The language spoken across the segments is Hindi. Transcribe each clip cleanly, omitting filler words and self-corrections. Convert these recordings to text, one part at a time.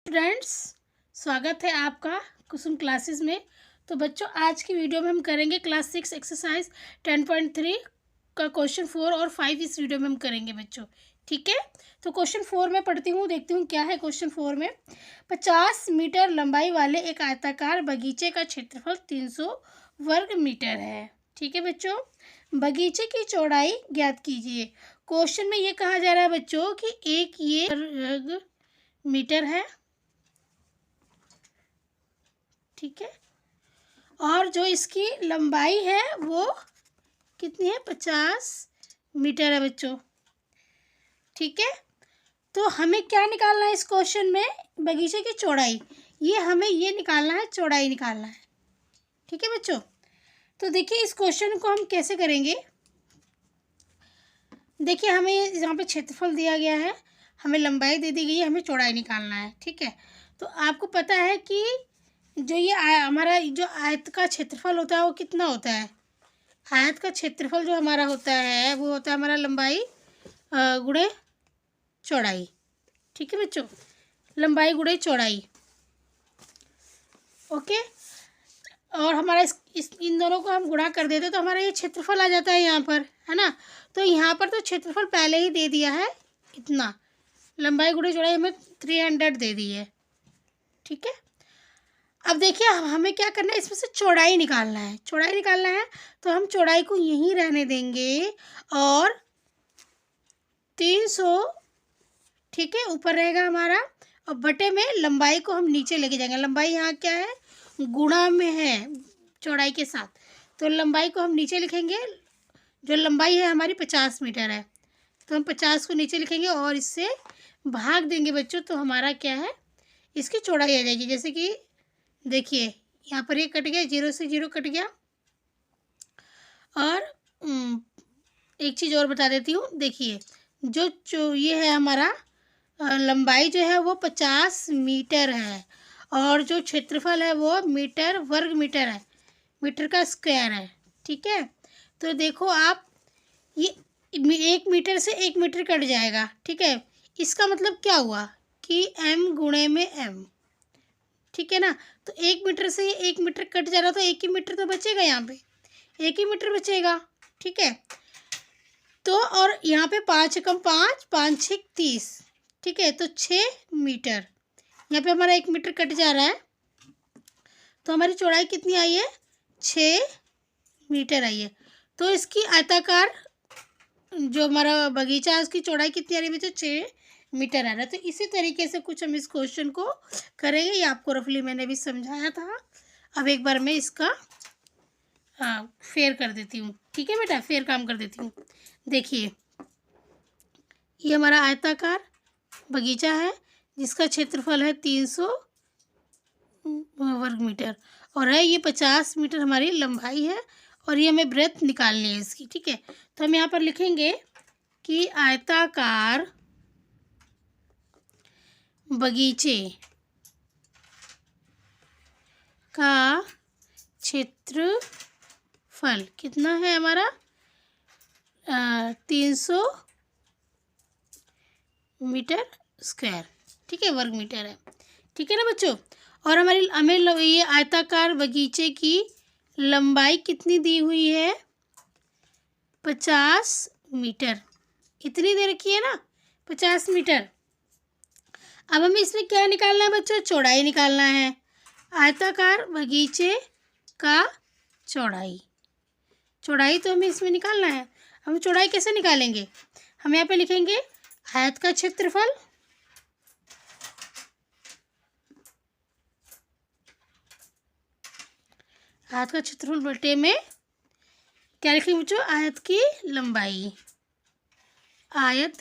फ्रेंड्स, स्वागत है आपका कुसुम क्लासेस में। तो बच्चों, आज की वीडियो में हम करेंगे क्लास 6 एक्सरसाइज 10.3 का क्वेश्चन 4 और 5 इस वीडियो में हम करेंगे बच्चों। ठीक है, तो क्वेश्चन 4 में पढ़ती हूँ, देखती हूँ क्या है क्वेश्चन 4 में। 50 मीटर लंबाई वाले एक आयताकार बगीचे का क्षेत्रफल 300 वर्ग मीटर है। ठीक है बच्चों, बगीचे की चौड़ाई ज्ञात कीजिए। क्वेश्चन में ये कहा जा रहा है बच्चों कि एक ये वर्ग मीटर है, ठीक है, और जो इसकी लंबाई है वो कितनी है, 50 मीटर है बच्चों। ठीक है, तो हमें क्या निकालना है इस क्वेश्चन में, बगीचे की चौड़ाई। ये निकालना है, चौड़ाई निकालना है। ठीक है बच्चों, तो देखिए इस क्वेश्चन को हम कैसे करेंगे। देखिए हमें यहाँ पे क्षेत्रफल दिया गया है, हमें लंबाई दे दी गई है, हमें चौड़ाई निकालना है। ठीक है, तो आपको पता है कि जो ये हमारा जो आयत का क्षेत्रफल होता है वो कितना होता है। आयत का क्षेत्रफल जो हमारा होता है वो होता है हमारा लंबाई गुणे चौड़ाई। ठीक है बच्चों, लंबाई गुणे चौड़ाई। ओके, और हमारा इन दोनों को हम गुणा कर देते तो हमारा ये क्षेत्रफल आ जाता है यहाँ पर, है ना। तो यहाँ पर तो क्षेत्रफल पहले ही दे दिया है, इतना लंबाई गुणे चौड़ाई हमें 300 दे दी है। ठीक है, अब देखिए हमें क्या करना है, इसमें से चौड़ाई निकालना है। चौड़ाई निकालना है तो हम चौड़ाई को यहीं रहने देंगे और 300, ठीक है, ऊपर रहेगा हमारा, और बटे में लंबाई को हम नीचे लेके जाएंगे। लंबाई यहाँ क्या है, गुणा में है चौड़ाई के साथ, तो लंबाई को हम नीचे लिखेंगे। जो लंबाई है हमारी 50 मीटर है, तो हम 50 को नीचे लिखेंगे और इससे भाग देंगे बच्चों, तो हमारा क्या है, इसकी चौड़ाई आ जाएगी। जैसे कि देखिए यहाँ पर ये कट गया, 0 से 0 कट गया। और एक चीज़ और बता देती हूँ, देखिए जो ये है हमारा लंबाई जो है वो 50 मीटर है, और जो क्षेत्रफल है वो मीटर वर्ग मीटर है, मीटर का स्क्वायर है। ठीक है, तो देखो आप, ये 1 मीटर से 1 मीटर कट जाएगा। ठीक है, इसका मतलब क्या हुआ कि m गुणे में m। ठीक है ना, तो 1 मीटर से 1 मीटर कट जा रहा, तो 1 ही मीटर तो बचेगा, यहाँ पे 1 ही मीटर बचेगा। ठीक है, तो और यहाँ पे 5 एकम 5, 5 6 30। ठीक है, तो 6 मीटर, यहाँ पे हमारा 1 मीटर कट जा रहा है, तो हमारी चौड़ाई कितनी आई है, 6 मीटर आई है। तो इसकी आयताकार जो हमारा बगीचा है उसकी चौड़ाई कितनी आ रही है बच्चों, 6 मीटर आ रहा है। तो इसी तरीके से कुछ हम इस क्वेश्चन को करेंगे। ये आपको रफली मैंने भी समझाया था, अब एक बार मैं इसका फेयर कर देती हूँ। ठीक है बेटा, फेयर काम कर देती हूँ। देखिए ये हमारा आयताकार बगीचा है जिसका क्षेत्रफल है 300 वर्ग मीटर, और है ये 50 मीटर हमारी लंबाई है, और ये हमें ब्रेथ निकालनी है इसकी। ठीक है, तो हम यहाँ पर लिखेंगे कि आयताकार बगीचे का क्षेत्रफल कितना है हमारा, 300 मीटर स्क्वायर। ठीक है, वर्ग मीटर है। ठीक है ना बच्चों, और हमें ये आयताकार बगीचे की लंबाई कितनी दी हुई है, 50 मीटर, इतनी दे रखी है ना, 50 मीटर। अब हमें इसमें क्या निकालना है बच्चों, चौड़ाई निकालना है। आयताकार बगीचे का चौड़ाई, चौड़ाई तो हमें इसमें निकालना है। हम चौड़ाई कैसे निकालेंगे, हम यहाँ पे लिखेंगे आयत का क्षेत्रफल, आयत का क्षेत्रफल बटे में क्या लिखेंगे बच्चों, आयत की लंबाई। आयत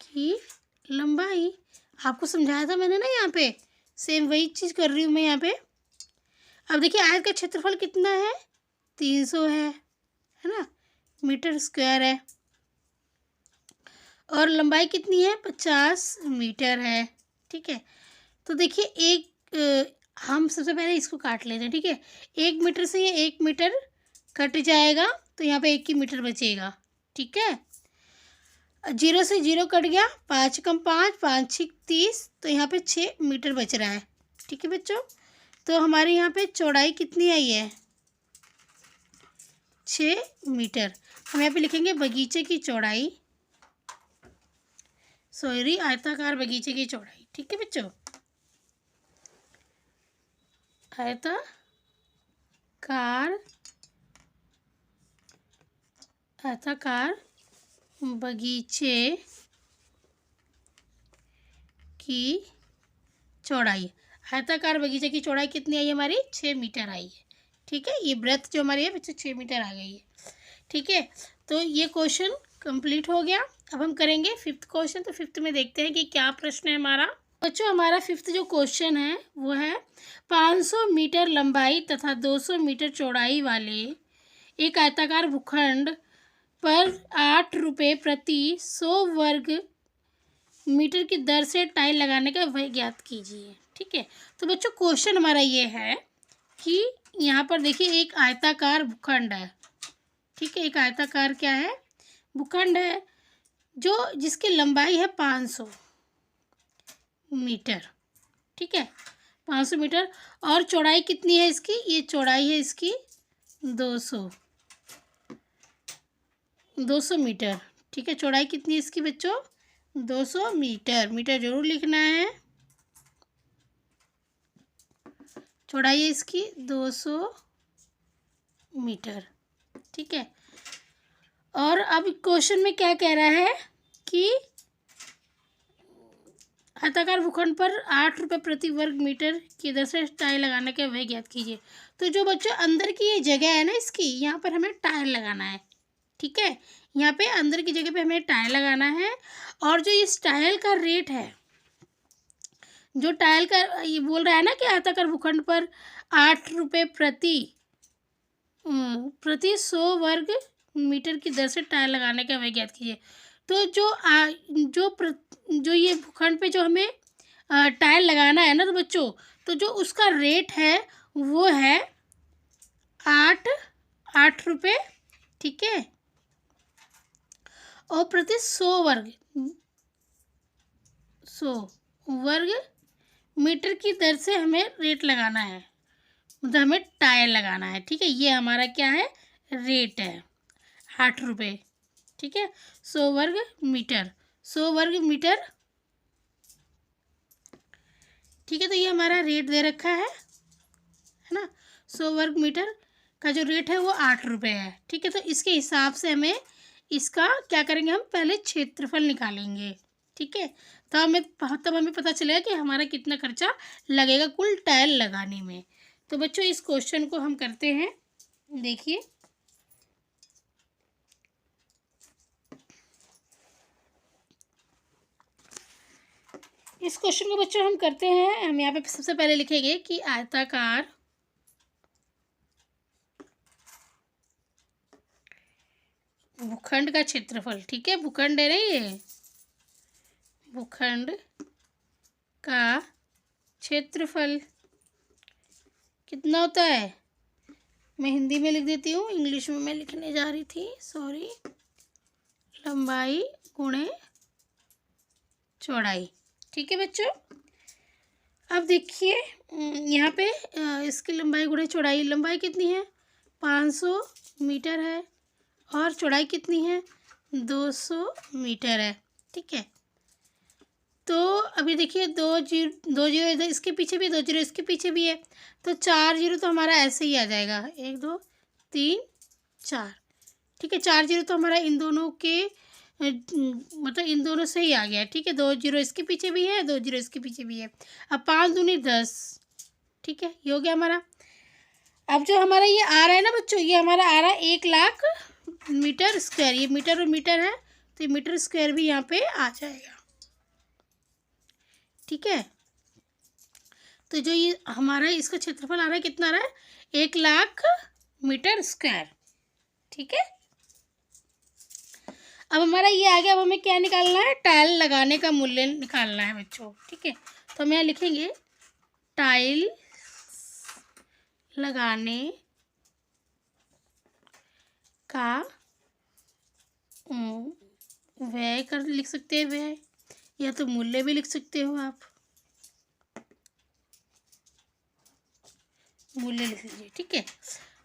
की लंबाई आपको समझाया था मैंने ना, यहाँ पे सेम वही चीज़ कर रही हूँ मैं यहाँ पे। अब देखिए आयत का क्षेत्रफल कितना है, 300 है ना, मीटर स्क्वायर है, और लंबाई कितनी है, 50 मीटर है। ठीक है, तो देखिए हम सबसे पहले इसको काट लेते हैं। ठीक है, 1 मीटर से ये 1 मीटर कट जाएगा, तो यहाँ पे 1 ही मीटर बचेगा। ठीक है, जीरो से जीरो कट गया, 5 कम 5, 5 6 30, तो यहाँ पे 6 मीटर बच रहा है। ठीक है बच्चों, तो हमारे यहाँ पे चौड़ाई कितनी आई है? 6 मीटर। हम यहाँ पे लिखेंगे बगीचे की चौड़ाई, सॉरी आयताकार बगीचे की चौड़ाई। ठीक है बच्चों, आयताकार बगीचे की चौड़ाई, आयताकार बगीचे की चौड़ाई कितनी आई हमारी? 6 मीटर आई है। ठीक है, ये ब्रेथ जो हमारी है बच्चों 6 मीटर आ गई है। ठीक है, तो ये क्वेश्चन कंप्लीट हो गया। अब हम करेंगे फिफ्थ क्वेश्चन। तो फिफ्थ में देखते हैं कि क्या प्रश्न है हमारा। बच्चों हमारा फिफ्थ जो क्वेश्चन है वो है 500 मीटर लंबाई तथा 200 मीटर चौड़ाई वाले एक आयताकार भूखंड पर 8 रुपये प्रति 100 वर्ग मीटर की दर से टाइल लगाने का व्यय ज्ञात कीजिए। ठीक है, तो बच्चों क्वेश्चन हमारा ये है कि यहाँ पर देखिए एक आयताकार भूखंड है। ठीक है, एक आयताकार क्या है? भूखंड है, जो जिसकी लंबाई है 500 मीटर। ठीक है, 500 मीटर, और चौड़ाई कितनी है इसकी? ये चौड़ाई है इसकी 200 मीटर। ठीक है, चौड़ाई कितनी है इसकी बच्चों? 200 मीटर। मीटर जरूर लिखना है। चौड़ाई है इसकी 200 मीटर। ठीक है, और अब क्वेश्चन में क्या कह रहा है कि आयताकार भूखंड पर 8 रुपये प्रति वर्ग मीटर की दर से टाइल लगाने का व्यय ज्ञात कीजिए। तो जो बच्चों अंदर की ये जगह है ना इसकी, यहाँ पर हमें टाइल लगाना है। ठीक है, यहाँ पे अंदर की जगह पे हमें टाइल लगाना है, और जो इस टाइल का रेट है, जो टाइल का ये बोल रहा है ना कि आयताकार भूखंड पर 8 रुपये प्रति 100 वर्ग मीटर की दर से टाइल लगाने का व्यय ज्ञात कीजिए। तो जो ये भूखंड पे जो हमें टाइल लगाना है ना तो बच्चों, तो जो उसका रेट है वो है 8 रुपये। ठीक है, और प्रति 100 वर्ग मीटर की दर से हमें रेट लगाना है, मतलब हमें टाइल लगाना है। ठीक है, ये हमारा क्या है? रेट है 8 रुपये। ठीक है, 100 वर्ग मीटर, 100 वर्ग मीटर। ठीक है, तो ये हमारा रेट दे रखा है ना। 100 वर्ग मीटर का जो रेट है वो 8 रुपये है। ठीक है, तो इसके हिसाब से हमें इसका क्या करेंगे? हम पहले क्षेत्रफल निकालेंगे। ठीक है, तब हमें पता चलेगा कि हमारा कितना खर्चा लगेगा कुल टाइल लगाने में। तो बच्चों इस क्वेश्चन को हम करते हैं। देखिए, इस क्वेश्चन को बच्चों हम करते हैं। हम यहाँ पे सबसे पहले लिखेंगे कि आयताकार भूखंड का क्षेत्रफल। ठीक है, भूखंड है ना ये, भूखंड का क्षेत्रफल कितना होता है? मैं हिंदी में लिख देती हूँ, इंग्लिश में मैं लिखने जा रही थी, सॉरी। लंबाई गुणे चौड़ाई। ठीक है बच्चों, अब देखिए यहाँ पे इसकी लंबाई गुणे चौड़ाई, लंबाई कितनी है? 500 मीटर है, और चौड़ाई कितनी है? 200 मीटर है। ठीक है, तो अभी देखिए 2 जीरो इधर, इसके पीछे भी 2 जीरो, इसके पीछे भी है, तो 4 जीरो तो हमारा ऐसे ही आ जाएगा, 1 2 3 4। ठीक है, 4 जीरो तो हमारा इन दोनों के मतलब इन दोनों से ही आ गया। ठीक है, 2 जीरो इसके पीछे भी है, 2 जीरो इसके पीछे भी है। अब 5 दूनी 10। ठीक है, ये हो गया हमारा। अब जो हमारा ये आ रहा है ना बच्चों, ये हमारा आ रहा है 1,00,000 मीटर स्क्वायर। ये मीटर और मीटर है, तो ये मीटर स्क्वायर भी यहाँ पे आ जाएगा। ठीक है, तो जो ये हमारा इसका क्षेत्रफल आ रहा है, कितना आ रहा है? 1,00,000 मीटर स्क्वायर। ठीक है, अब हमारा ये आ गया। अब हमें क्या निकालना है? टाइल लगाने का मूल्य निकालना है बच्चों। ठीक है, तो हम यहाँ लिखेंगे टाइल लगाने का व्यय कर लिख सकते हैं, व्यय, या तो मूल्य भी लिख सकते हो आप, मूल्य लिख लीजिए। ठीक है,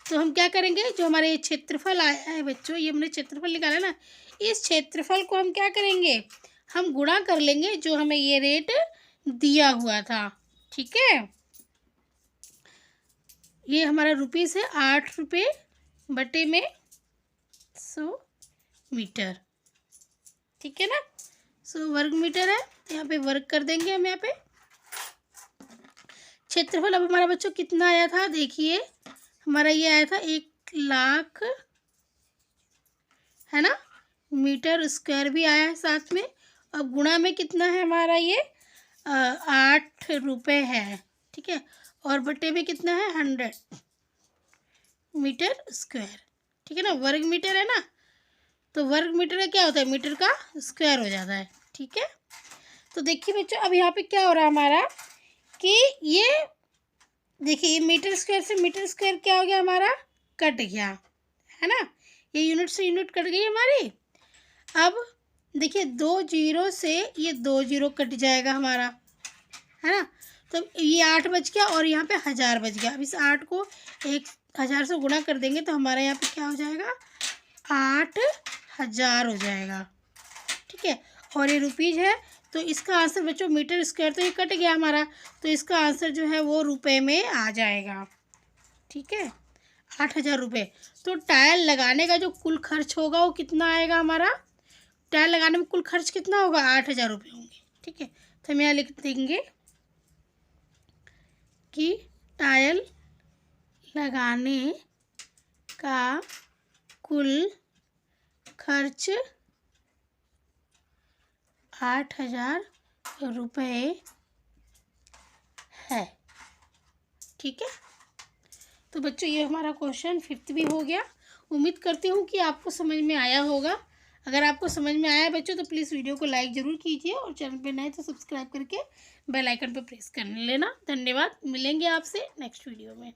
तो हम क्या करेंगे, जो हमारे ये क्षेत्रफल आया है बच्चों, ये हमने क्षेत्रफल निकाला ना, इस क्षेत्रफल को हम क्या करेंगे, हम गुणा कर लेंगे जो हमें ये रेट दिया हुआ था। ठीक है, ये हमारा रुपीस है 8 रुपये बटे में 100 मीटर। ठीक है ना, 100 वर्ग मीटर है, तो यहाँ पे वर्ग कर देंगे हम यहाँ पे। क्षेत्रफल अब हमारा बच्चों कितना आया था, देखिए हमारा ये आया था 1,00,000, है ना, मीटर स्क्वायर भी आया है साथ में। अब गुणा में कितना है हमारा ये 8 रुपये है। ठीक है, और बटे में कितना है 100 मीटर स्क्वायर। ठीक है ना, वर्ग मीटर है ना, तो वर्ग मीटर का क्या होता है, मीटर का स्क्वायर हो जाता है। ठीक है, तो देखिए बच्चों अब यहाँ पे क्या हो रहा है हमारा कि ये देखिए, ये मीटर स्क्वायर से मीटर स्क्वायर क्या हो गया हमारा, कट गया, है ना, ये यूनिट से यूनिट कट गई हमारी। अब देखिए 2 जीरो से ये 2 जीरो कट जाएगा हमारा, है ना, तो ये 8 बच गया और यहाँ पे 1000 बच गया। अब इस 8 को 1000 से गुणा कर देंगे तो हमारे यहाँ पे क्या हो जाएगा, 8000 हो जाएगा। ठीक है, और ये रुपीज़ है, तो इसका आंसर बच्चों मीटर स्क्वायर तो ये कट गया हमारा, तो इसका आंसर जो है वो रुपए में आ जाएगा। ठीक है, 8000 रुपये। तो टाइल लगाने का जो कुल खर्च होगा वो कितना आएगा हमारा, टाइल लगाने में कुल खर्च कितना होगा, 8000 रुपये होंगे। ठीक है, तो हम यहाँ लिख देंगे कि टाइल लगाने का कुल खर्च 8000 रुपये है। ठीक है, तो बच्चों ये हमारा क्वेश्चन 5th भी हो गया। उम्मीद करती हूँ कि आपको समझ में आया होगा। अगर आपको समझ में आया है बच्चों तो प्लीज़ वीडियो को लाइक ज़रूर कीजिए और चैनल पे नए तो सब्सक्राइब करके बेल आइकन पर प्रेस कर लेना। धन्यवाद, मिलेंगे आपसे नेक्स्ट वीडियो में।